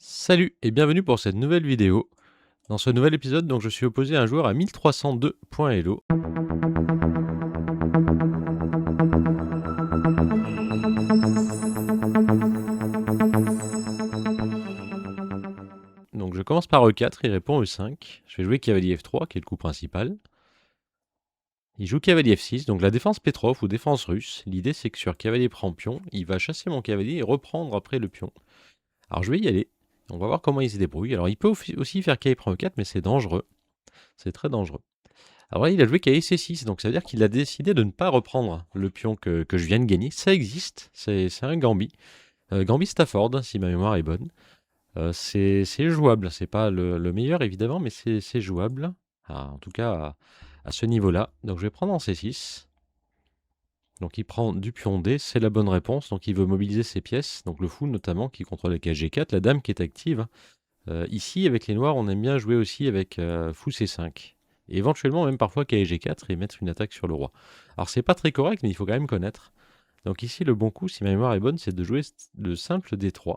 Salut et bienvenue pour cette nouvelle vidéo. Dans ce nouvel épisode, donc, je suis opposé à un joueur à 1302.elo. Donc je commence par E4, il répond E5. Je vais jouer cavalier F3 qui est le coup principal. Il joue cavalier F6, donc la défense Petrov ou défense russe. L'idée c'est que sur cavalier prend pion, il va chasser mon cavalier et reprendre après le pion. Alors je vais y aller, on va voir comment il se débrouille. Alors il peut aussi faire cavalier prend E4 mais c'est dangereux, c'est très dangereux. Alors là, il a joué cavalier C6, donc ça veut dire qu'il a décidé de ne pas reprendre le pion que je viens de gagner. Ça existe, c'est un gambit. Gambit Stafford, si ma mémoire est bonne. C'est jouable, c'est pas le meilleur évidemment, mais c'est jouable. En tout cas, à ce niveau-là. Donc je vais prendre en C6. Donc il prend du pion D, c'est la bonne réponse. Donc il veut mobiliser ses pièces, donc le fou notamment qui contrôle la case G4, la dame qui est active. Ici, avec les noirs, on aime bien jouer aussi avec fou C5. Et éventuellement, même parfois cavalier G4 et mettre une attaque sur le roi. Alors c'est pas très correct, mais il faut quand même connaître. Donc ici, le bon coup, si ma mémoire est bonne, c'est de jouer le simple D3.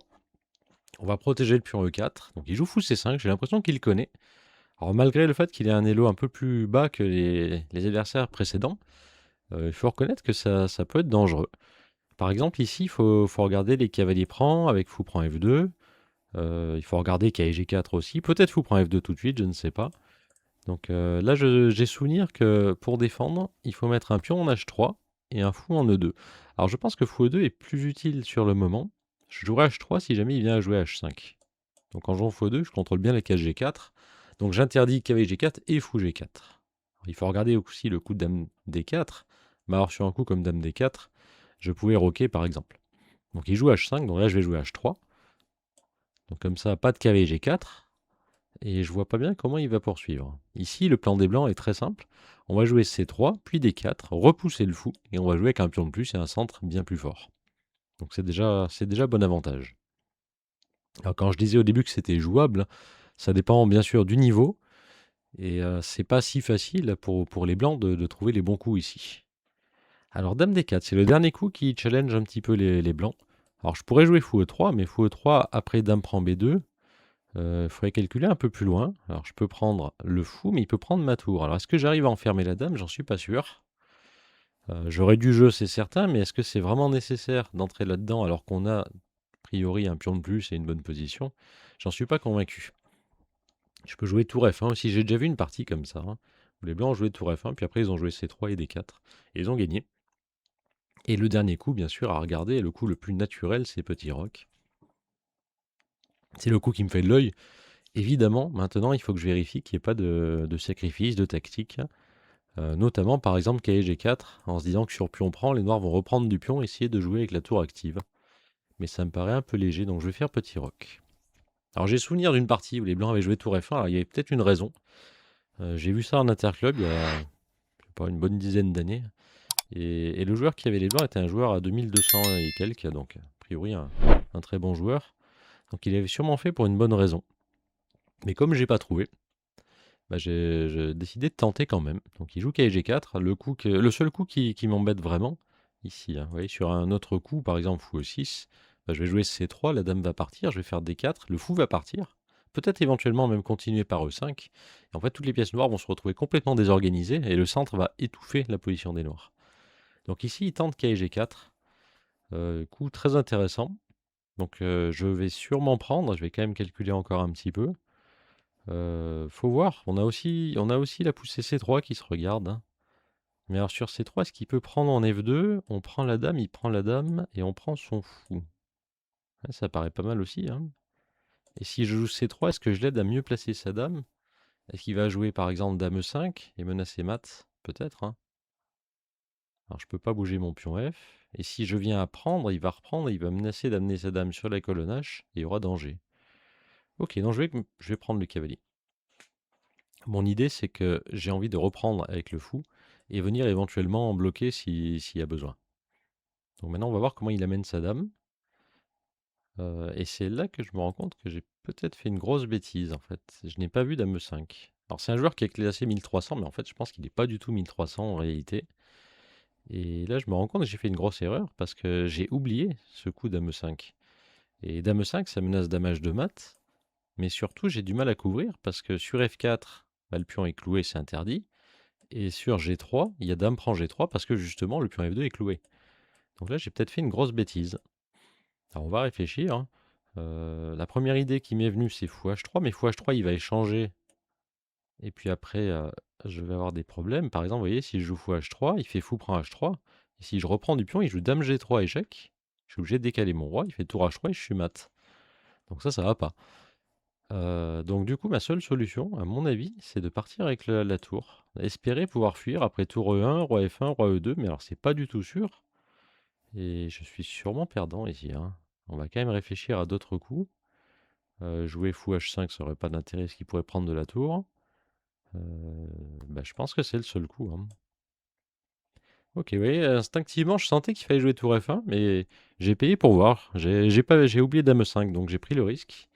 On va protéger le pion E4. Donc il joue fou C5, j'ai l'impression qu'il connaît. Alors malgré le fait qu'il ait un elo un peu plus bas que les adversaires précédents, il faut reconnaître que ça peut être dangereux. Par exemple, ici, il faut regarder les cavaliers prend avec fou prend F2. Il faut regarder cavalier G4 aussi. Peut-être fou prend F2 tout de suite, je ne sais pas. Donc là, j'ai souvenir que pour défendre, il faut mettre un pion en H3 et un fou en E2. Alors je pense que fou E2 est plus utile sur le moment. Je jouerai H3 si jamais il vient à jouer H5. Donc en jouant fou E2, je contrôle bien la case G4. Donc j'interdis cavalier G4 et fou G4. Alors, il faut regarder aussi le coup de dame D4. Mais alors sur un coup comme dame D4, je pouvais roquer par exemple. Donc il joue H5, donc là je vais jouer H3. Donc comme ça, pas de cavalier G4. Et je vois pas bien comment il va poursuivre. Ici, le plan des blancs est très simple. On va jouer C3, puis D4, repousser le fou, et on va jouer avec un pion de plus et un centre bien plus fort. Donc c'est déjà bon avantage. Alors quand je disais au début que c'était jouable, ça dépend bien sûr du niveau, et c'est pas si facile pour les blancs de trouver les bons coups ici. Alors dame D4, c'est le dernier coup qui challenge un petit peu les blancs. Alors je pourrais jouer fou E3, mais fou E3 après dame prend B2, il faudrait calculer un peu plus loin. Alors je peux prendre le fou, mais il peut prendre ma tour. Alors est-ce que j'arrive à enfermer la dame? J'en suis pas sûr. J'aurais du jeu, c'est certain, mais est-ce que c'est vraiment nécessaire d'entrer là-dedans alors qu'on a, a priori, un pion de plus et une bonne position? J'en suis pas convaincu. Je peux jouer tour F1 aussi, j'ai déjà vu une partie comme ça, où les blancs ont joué tour F1, puis après ils ont joué C3 et D4, et ils ont gagné. Et le dernier coup, bien sûr, à regarder, le coup le plus naturel, c'est petit roc. C'est le coup qui me fait de l'œil. Évidemment, maintenant, il faut que je vérifie qu'il n'y ait pas de sacrifice, de tactique. Notamment, par exemple, cavalier G4, en se disant que sur pion prend, les noirs vont reprendre du pion et essayer de jouer avec la tour active. Mais ça me paraît un peu léger, donc je vais faire petit roc. Alors j'ai souvenir d'une partie où les blancs avaient joué tour F1, alors il y avait peut-être une raison. J'ai vu ça en interclub il y a, je sais pas, une bonne dizaine d'années. Et le joueur qui avait les blancs était un joueur à 2200 et quelques, donc a priori un très bon joueur. Donc il avait sûrement fait pour une bonne raison. Mais comme j'ai pas trouvé, bah, j'ai décidé de tenter quand même. Donc il joue cavalier G4, le seul coup qui m'embête vraiment, ici, vous voyez, sur un autre coup, par exemple fou E6, bah, je vais jouer C3, la dame va partir, je vais faire D4, le fou va partir, peut-être éventuellement même continuer par E5, et en fait toutes les pièces noires vont se retrouver complètement désorganisées, et le centre va étouffer la position des noirs. Donc ici il tente cavalier G4, coup très intéressant, donc je vais sûrement prendre, je vais quand même calculer encore un petit peu. Faut voir, on a aussi la poussée C3 qui se regarde. Mais alors sur C3, est-ce qu'il peut prendre en F2? On prend la dame, il prend la dame et on prend son fou. Ouais, ça paraît pas mal aussi, Et si je joue C3, est-ce que je l'aide à mieux placer sa dame? Est-ce qu'il va jouer par exemple dame E5 et menacer mat? Peut-être, Alors je peux pas bouger mon pion F. Et si je viens à prendre, il va reprendre et il va menacer d'amener sa dame sur la colonne H et il y aura danger. Ok, donc je vais prendre le cavalier. Mon idée, c'est que j'ai envie de reprendre avec le fou et venir éventuellement bloquer s'il y a besoin. Donc maintenant, on va voir comment il amène sa dame. Et c'est là que je me rends compte que j'ai peut-être fait une grosse bêtise, en fait. Je n'ai pas vu dame E5. Alors c'est un joueur qui est classé 1300, mais en fait, je pense qu'il n'est pas du tout 1300 en réalité. Et là, je me rends compte que j'ai fait une grosse erreur parce que j'ai oublié ce coup dame E5. Et dame 5, ça menace dame h2 mat. Mais surtout, j'ai du mal à couvrir parce que sur F4, bah, le pion est cloué, c'est interdit. Et sur G3, il y a dame prend G3 parce que justement, le pion F2 est cloué. Donc là, j'ai peut-être fait une grosse bêtise. Alors, on va réfléchir, hein. La première idée qui m'est venue, c'est fou H3, mais fou H3, il va échanger. Et puis après, je vais avoir des problèmes. Par exemple, vous voyez, si je joue fou H3, il fait fou prend H3. Et si je reprends du pion, il joue dame G3 échec. Je suis obligé de décaler mon roi, il fait tour H3 et je suis mat. Donc ça va pas. Donc du coup, ma seule solution, à mon avis, c'est de partir avec la tour. Espérer pouvoir fuir après tour E1, roi F1, roi E2, mais alors c'est pas du tout sûr. Et je suis sûrement perdant ici, hein. On va quand même réfléchir à d'autres coups. Jouer fou H5, ça aurait pas d'intérêt, ce qu'il pourrait prendre de la tour. Bah, je pense que c'est le seul coup, hein. Ok, oui, instinctivement, je sentais qu'il fallait jouer tour F1, mais j'ai payé pour voir. J'ai oublié dame 5, donc j'ai pris le risque.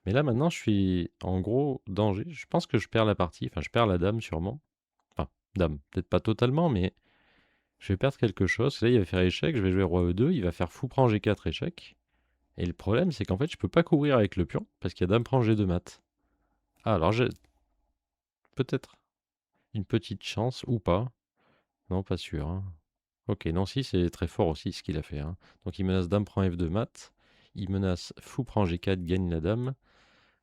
Mais là, maintenant, je suis en gros danger. Je pense que je perds la partie. Enfin, je perds la dame, sûrement. Enfin, dame, peut-être pas totalement, mais je vais perdre quelque chose. Là, il va faire échec. Je vais jouer roi E2. Il va faire fou prend G4 échec. Et le problème, c'est qu'en fait, je peux pas couvrir avec le pion parce qu'il y a dame prend G2 mat. Ah, alors j'ai peut-être une petite chance ou pas. Non, pas sûr, hein. Ok, non, si, c'est très fort aussi ce qu'il a fait, hein. Donc, il menace dame prend F2 mat. Il menace fou prend G4, gagne la dame.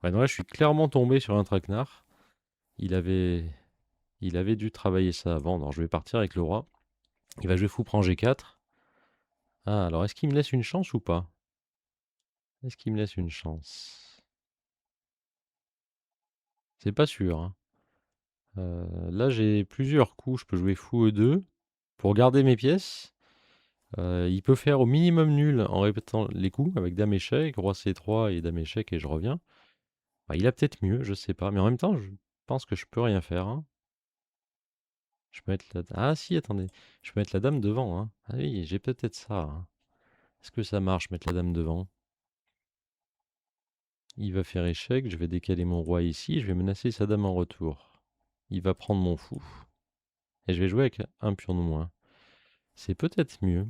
Ouais, non, là, je suis clairement tombé sur un traquenard. Il avait, il avait dû travailler ça avant. Alors, je vais partir avec le roi. Il va jouer fou prend G4. Ah, alors, est-ce qu'il me laisse une chance ou pas? Est-ce qu'il me laisse une chance? C'est pas sûr, hein. Là, j'ai plusieurs coups. Je peux jouer fou E2 pour garder mes pièces. Il peut faire au minimum nul en répétant les coups avec dame échec, roi C3 et dame échec et je reviens. Bah, il a peut-être mieux, je sais pas. Mais en même temps, je pense que je peux rien faire, hein. Je peux mettre la... Ah si, attendez. Je peux mettre la dame devant, hein. Ah oui, j'ai peut-être ça, hein. Est-ce que ça marche, mettre la dame devant? Il va faire échec, je vais décaler mon roi ici, je vais menacer sa dame en retour. Il va prendre mon fou. Et je vais jouer avec un pion de moins. C'est peut-être mieux.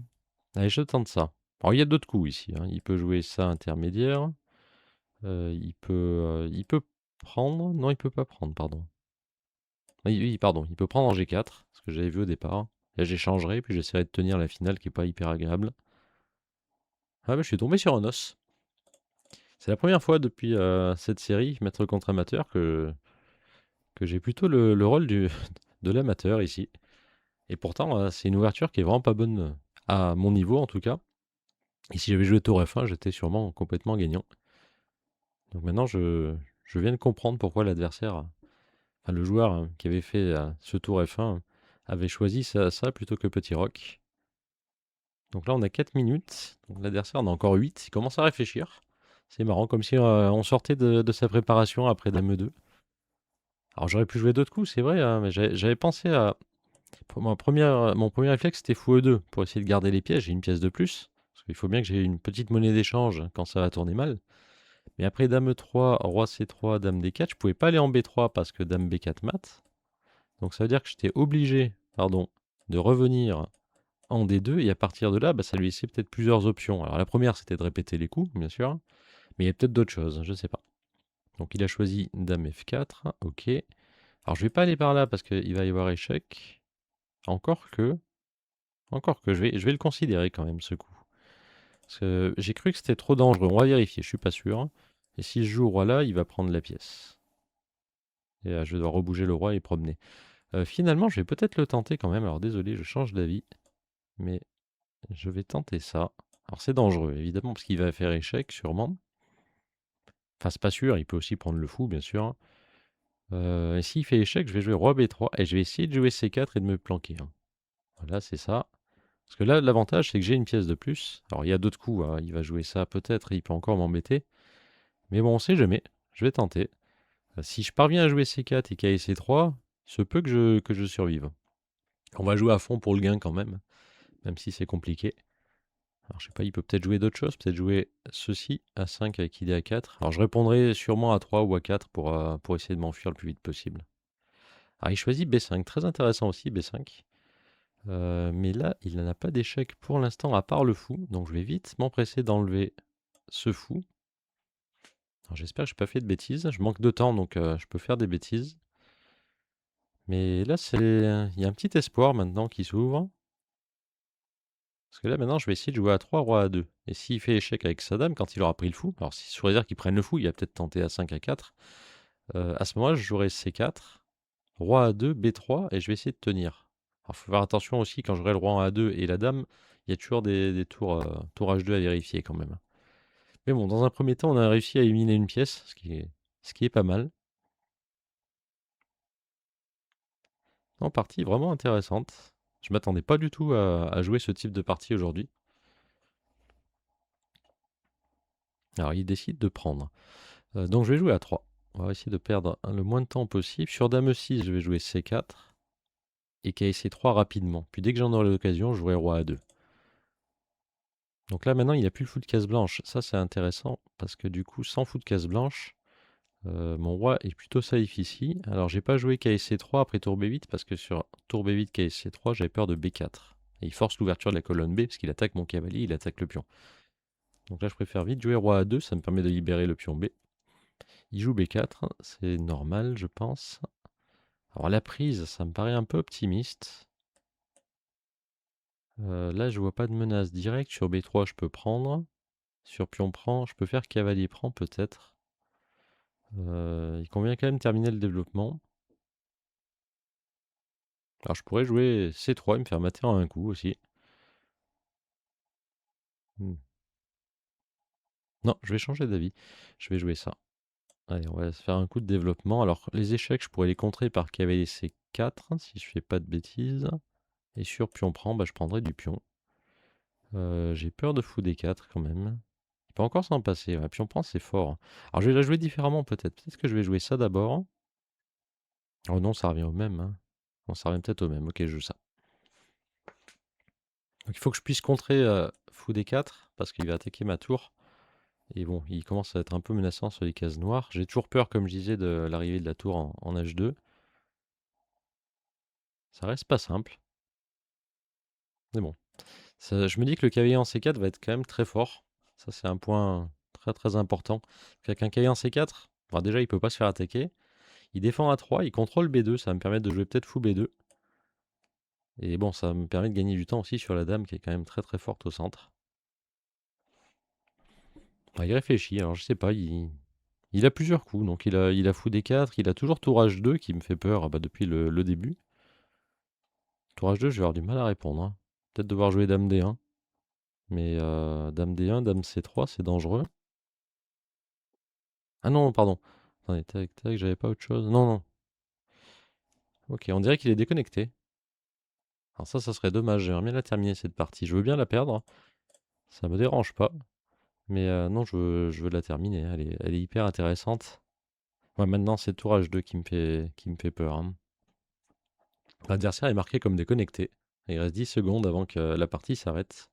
Allez, je tente ça. Alors, il y a d'autres coups ici, hein. Il peut jouer ça intermédiaire. Il peut prendre... Non, il peut pas prendre, pardon. Oui, pardon, il peut prendre en G4, ce que j'avais vu au départ. Là, j'échangerai, puis j'essaierai de tenir la finale qui est pas hyper agréable. Ah, bah, je suis tombé sur un os. C'est la première fois depuis cette série, Maître contre amateur, que j'ai plutôt le rôle de l'amateur ici. Et pourtant, c'est une ouverture qui est vraiment pas bonne, à mon niveau en tout cas. Et si j'avais joué tour F1, j'étais sûrement complètement gagnant. Donc maintenant, je viens de comprendre pourquoi l'adversaire, enfin, le joueur qui avait fait ce tour F1, avait choisi ça plutôt que Petit Roc. Donc là, on a 4 minutes. Donc l'adversaire en a encore 8. Il commence à réfléchir. C'est marrant, comme si on sortait de sa préparation après Dame 2. Alors j'aurais pu jouer d'autres coups, c'est vrai, hein, mais j'avais pensé à... Mon premier réflexe, c'était fou E2, pour essayer de garder les pièges. J'ai une pièce de plus. Parce qu'il faut bien que j'ai une petite monnaie d'échange quand ça va tourner mal. Mais après Dame E3, Roi C3, Dame D4, je pouvais pas aller en B3 parce que Dame B4 mat. Donc ça veut dire que j'étais obligé, pardon, de revenir en D2, et à partir de là, bah, ça lui laissait peut-être plusieurs options. Alors la première, c'était de répéter les coups, bien sûr, mais il y a peut-être d'autres choses, je ne sais pas. Donc il a choisi Dame F4, ok. Alors je vais pas aller par là parce qu'il va y avoir échec. Encore que, je vais le considérer quand même ce coup. Parce que j'ai cru que c'était trop dangereux, on va vérifier, je suis pas sûr. Et si je joue au roi là, il va prendre la pièce. Et je vais devoir rebouger le roi et promener. Finalement, je vais peut-être le tenter quand même. Alors désolé, je change d'avis. Mais je vais tenter ça. Alors c'est dangereux, évidemment, parce qu'il va faire échec, sûrement. Enfin, c'est pas sûr, il peut aussi prendre le fou, bien sûr. Et s'il fait échec, je vais jouer roi B3, et je vais essayer de jouer C4 et de me planquer, hein. Voilà, c'est ça. Parce que là, l'avantage, c'est que j'ai une pièce de plus. Alors, il y a d'autres coups, hein. Il va jouer ça, peut-être, il peut encore m'embêter. Mais bon, on sait jamais. Je vais tenter. Si je parviens à jouer C4 et qu'il y a C3, il se peut que je survive. On va jouer à fond pour le gain quand même si c'est compliqué. Alors je sais pas, il peut peut-être jouer d'autres choses, peut-être jouer ceci, A5 avec idée A4. Alors je répondrai sûrement A3 ou A4 pour essayer de m'enfuir le plus vite possible. Alors il choisit B5, très intéressant aussi B5. Mais là, il n'en a pas d'échec pour l'instant à part le fou, donc je vais vite m'empresser d'enlever ce fou. Alors j'espère que j'ai pas fait de bêtises. Je manque de temps, donc je peux faire des bêtises. Mais là, il y a un petit espoir maintenant qui s'ouvre. Parce que là, maintenant, je vais essayer de jouer à 3, roi à 2. Et s'il fait échec avec sa dame, quand il aura pris le fou, alors si sur réserve qu'il prenne le fou, il va peut-être tenter à 5 à 4. À ce moment-là, je jouerai C4, roi à 2, B3, et je vais essayer de tenir. Alors, il faut faire attention aussi, quand j'aurai le roi en A2 et la dame, il y a toujours des tours, tour H2 à vérifier quand même. Mais bon, dans un premier temps, on a réussi à éliminer une pièce, ce qui est pas mal. Non, partie vraiment intéressante. Je m'attendais pas du tout à jouer ce type de partie aujourd'hui. Alors, il décide de prendre. Donc, je vais jouer à 3. On va essayer de perdre le moins de temps possible. Sur dame 6, je vais jouer C4 et KC3 rapidement. Puis dès que j'en aurai l'occasion, je jouerai roi A2. Donc là, maintenant, il n'a plus le fou de case blanche. Ça, c'est intéressant parce que du coup, sans fou de case blanche, mon roi est plutôt safe ici. Alors, j'ai pas joué KSC3 après tour B8 parce que sur tour B8, KSC3, j'avais peur de B4. Et il force l'ouverture de la colonne B parce qu'il attaque mon cavalier, il attaque le pion. Donc là, je préfère vite jouer roi A2, ça me permet de libérer le pion B. Il joue B4, c'est normal, je pense. Alors la prise, ça me paraît un peu optimiste. Là, je vois pas de menace directe. Sur B3, je peux prendre. Sur pion prend, je peux faire cavalier prend peut-être. Il convient quand même de terminer le développement. Alors je pourrais jouer C3 et me faire mater en un coup aussi. Hmm. Non, je vais changer d'avis. Je vais jouer ça. Allez, on va se faire un coup de développement. Alors les échecs, je pourrais les contrer par cavalier C4 si je fais pas de bêtises. Et sur pion prend, bah, je prendrai du pion. J'ai peur de fou D4 quand même. Il peut encore s'en passer. Ouais, pion prend, c'est fort. Alors je vais la jouer différemment peut-être. Peut-être que je vais jouer ça d'abord. Oh non, ça revient au même. Hein. Non, ça revient peut-être au même. Ok, je joue ça. Donc il faut que je puisse contrer fou D4 parce qu'il va attaquer ma tour. Et bon, il commence à être un peu menaçant sur les cases noires. J'ai toujours peur, comme je disais, de l'arrivée de la tour en H2. Ça reste pas simple. Mais bon. Je me dis que le cavalier en C4 va être quand même très fort. Ça, c'est un point très très important. Avec un cavalier en C4, bon, déjà, il peut pas se faire attaquer. Il défend à 3, il contrôle B2. Ça va me permettre de jouer peut-être fou B2. Et bon, ça me permet de gagner du temps aussi sur la dame qui est quand même très très forte au centre. Bah, il réfléchit, alors je sais pas, il a plusieurs coups. Donc il a fou D4, il a toujours tour H2 qui me fait peur depuis le début. Tour H2, je vais avoir du mal à répondre. Hein. Peut-être devoir jouer dame D1. Mais dame D1, dame C3, c'est dangereux. Ah non, pardon. Attendez, tac, tac, j'avais pas autre chose. Non, non. Ok, on dirait qu'il est déconnecté. Alors ça serait dommage. J'aimerais bien la terminer cette partie. Je veux bien la perdre. Ça me dérange pas. Mais non, je veux la terminer. Elle est hyper intéressante. Ouais, maintenant, c'est tour H2 qui me fait peur. Hein. L'adversaire est marqué comme déconnecté. Il reste 10 secondes avant que la partie s'arrête.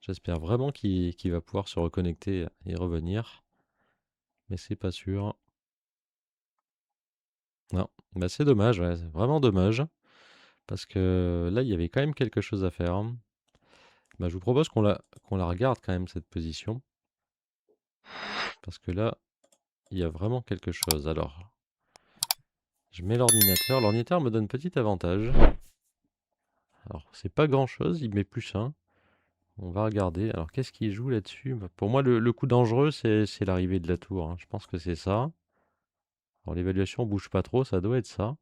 J'espère vraiment qu'il va pouvoir se reconnecter et revenir. Mais c'est pas sûr. Non, bah c'est dommage, ouais, c'est vraiment dommage. Parce que là, il y avait quand même quelque chose à faire. Bah, je vous propose qu'on la regarde quand même, cette position. Parce que là, il y a vraiment quelque chose. Alors, je mets l'ordinateur. L'ordinateur me donne petit avantage. Alors, c'est pas grand-chose, il met plus 1. On va regarder. Alors, qu'est-ce qu'il joue là-dessus? Bah, pour moi, le coup dangereux, c'est l'arrivée de la tour. Hein. Je pense que c'est ça. Alors, l'évaluation bouge pas trop, ça doit être ça.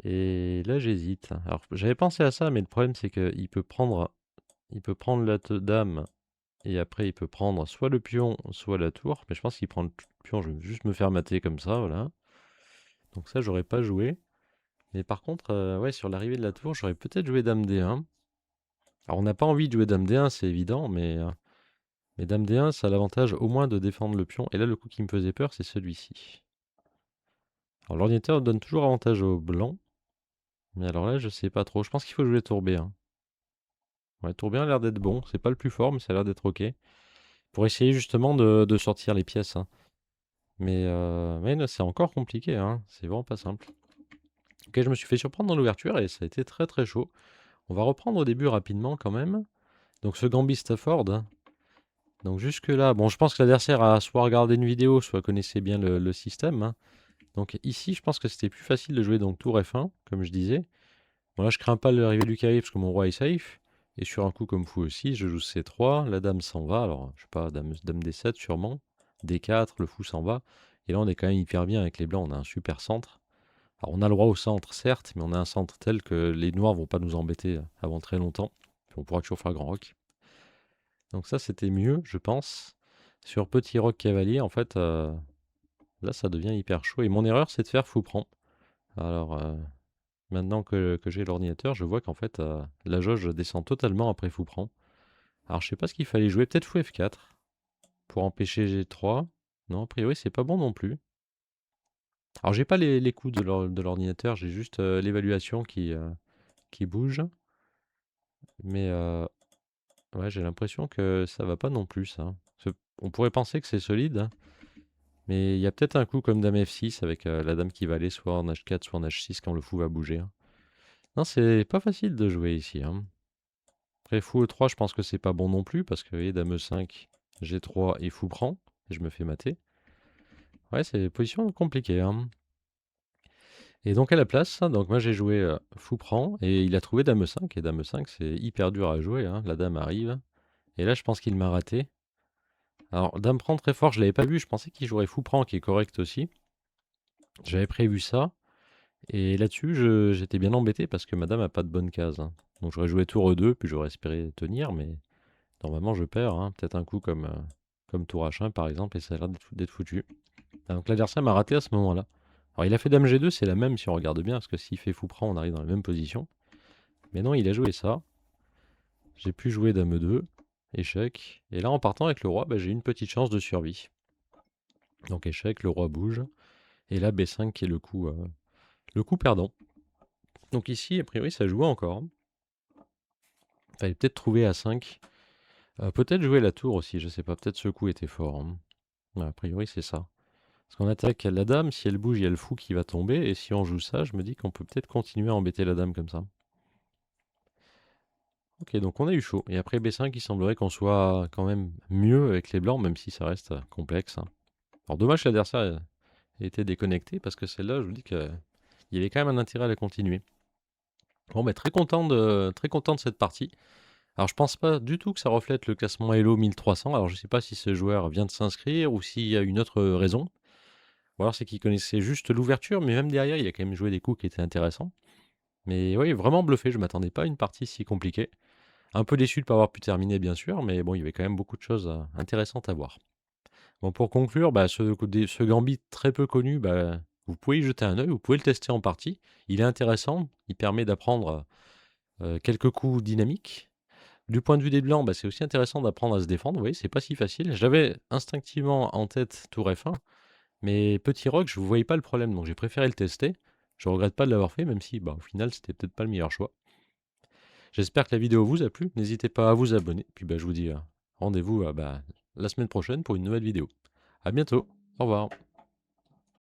Et là, j'hésite. Alors, j'avais pensé à ça, mais le problème, c'est qu'il peut prendre la dame, et après, il peut prendre soit le pion, soit la tour. Mais je pense qu'il prend le pion, je vais juste me faire mater comme ça, voilà. Donc ça, j'aurais pas joué. Mais par contre, ouais, sur l'arrivée de la tour, j'aurais peut-être joué dame D1. Alors, on n'a pas envie de jouer dame D1, c'est évident, mais dame D1, ça a l'avantage au moins de défendre le pion. Et là, le coup qui me faisait peur, c'est celui-ci. Alors, l'ordinateur donne toujours avantage au blanc. Mais alors là, je sais pas trop. Je pense qu'il faut jouer tour B1. Ouais, tour B1 a l'air d'être bon. C'est pas le plus fort, mais ça a l'air d'être ok. Pour essayer justement de sortir les pièces. Hein. Mais non, c'est encore compliqué. Hein. C'est vraiment pas simple. Ok, je me suis fait surprendre dans l'ouverture et ça a été très très chaud. On va reprendre au début rapidement quand même. Donc ce Gambit Stafford, Donc jusque-là, bon, je pense que l'adversaire a soit regardé une vidéo, soit connaissait bien le système, hein. Donc ici, je pense que c'était plus facile de jouer donc tour F1, comme je disais. Bon là, je crains pas l'arrivée du cavalier parce que mon roi est safe. Et sur un coup comme fou aussi, je joue C3, la dame s'en va. Alors, je sais pas, dame D7 sûrement. D4, le fou s'en va. Et là, on est quand même hyper bien avec les blancs. On a un super centre. Alors, on a le roi au centre, certes, mais on a un centre tel que les noirs vont pas nous embêter avant très longtemps. Puis on pourra toujours faire grand roc. Donc ça, c'était mieux, je pense. Sur petit roc cavalier, en fait, là, ça devient hyper chaud. Et mon erreur, c'est de faire fou prend. Alors, maintenant que j'ai l'ordinateur, je vois qu'en fait, la jauge descend totalement après fou prend. Alors, je sais pas ce qu'il fallait jouer. Peut-être fou F4 pour empêcher G3. Non, a priori, c'est pas bon non plus. Alors, j'ai pas les coups de l'ordinateur, j'ai juste l'évaluation qui bouge. Mais ouais, j'ai l'impression que ça va pas non plus, ça. On pourrait penser que c'est solide, hein, mais il y a peut-être un coup comme dame F6 avec la dame qui va aller soit en H4, soit en H6 quand le fou va bouger, hein. Non, c'est pas facile de jouer ici, hein. Après, fou E3, je pense que c'est pas bon non plus, parce que, vous voyez, dame E5, G3 et fou prend, et je me fais mater. Ouais, c'est une position compliquée, hein. Et donc à la place, donc moi j'ai joué fou prend, et il a trouvé dame E5, et dame E5 c'est hyper dur à jouer, hein. La dame arrive, et là je pense qu'il m'a raté. Alors dame prend très fort, je l'avais pas vu, je pensais qu'il jouerait fou prend, qui est correct aussi. J'avais prévu ça, et là-dessus j'étais bien embêté, parce que ma dame a pas de bonne case, hein. Donc j'aurais joué tour E2, puis j'aurais espéré tenir, mais normalement je perds, hein. Peut-être un coup comme tour H1 par exemple, et ça a l'air d'être foutu. Ah, donc l'adversaire m'a raté à ce moment-là. Alors il a fait dame G2, c'est la même si on regarde bien, parce que s'il fait fou prend, on arrive dans la même position. Mais non, il a joué ça. J'ai pu jouer dame E2, échec. Et là, en partant avec le roi, bah, j'ai une petite chance de survie. Donc échec, le roi bouge. Et là, B5 qui est le coup perdant. Donc ici, a priori, ça jouait encore. Fallait peut-être trouver A5. Peut-être jouer la tour aussi, je sais pas. Peut-être ce coup était fort, hein. Ouais, a priori, c'est ça. Parce qu'on attaque la dame, si elle bouge, il y a le fou qui va tomber. Et si on joue ça, je me dis qu'on peut peut-être continuer à embêter la dame comme ça. Ok, donc on a eu chaud. Et après B5, il semblerait qu'on soit quand même mieux avec les blancs, même si ça reste complexe, hein. Alors dommage que l'adversaire ait été déconnecté, parce que celle-là, je vous dis qu'il y avait quand même un intérêt à la continuer. Bon, bah, très content de cette partie. Alors je pense pas du tout que ça reflète le classement Elo 1300. Alors je sais pas si ce joueur vient de s'inscrire ou s'il y a une autre raison. Ou alors c'est qu'il connaissait juste l'ouverture, mais même derrière, il a quand même joué des coups qui étaient intéressants. Mais oui, vraiment bluffé, je m'attendais pas à une partie si compliquée. Un peu déçu de ne pas avoir pu terminer, bien sûr, mais bon, il y avait quand même beaucoup de choses intéressantes à voir. Bon, pour conclure, bah, ce gambit très peu connu, bah, vous pouvez y jeter un œil, vous pouvez le tester en partie. Il est intéressant, il permet d'apprendre quelques coups dynamiques. Du point de vue des blancs, bah, c'est aussi intéressant d'apprendre à se défendre. Vous voyez, c'est pas si facile. J'avais instinctivement en tête tour F1, mais petit roc, je ne voyais pas le problème, donc j'ai préféré le tester. Je regrette pas de l'avoir fait, même si, bah, au final, c'était peut-être pas le meilleur choix. J'espère que la vidéo vous a plu. N'hésitez pas à vous abonner. Puis bah, je vous dis rendez-vous la semaine prochaine pour une nouvelle vidéo. À bientôt. Au revoir.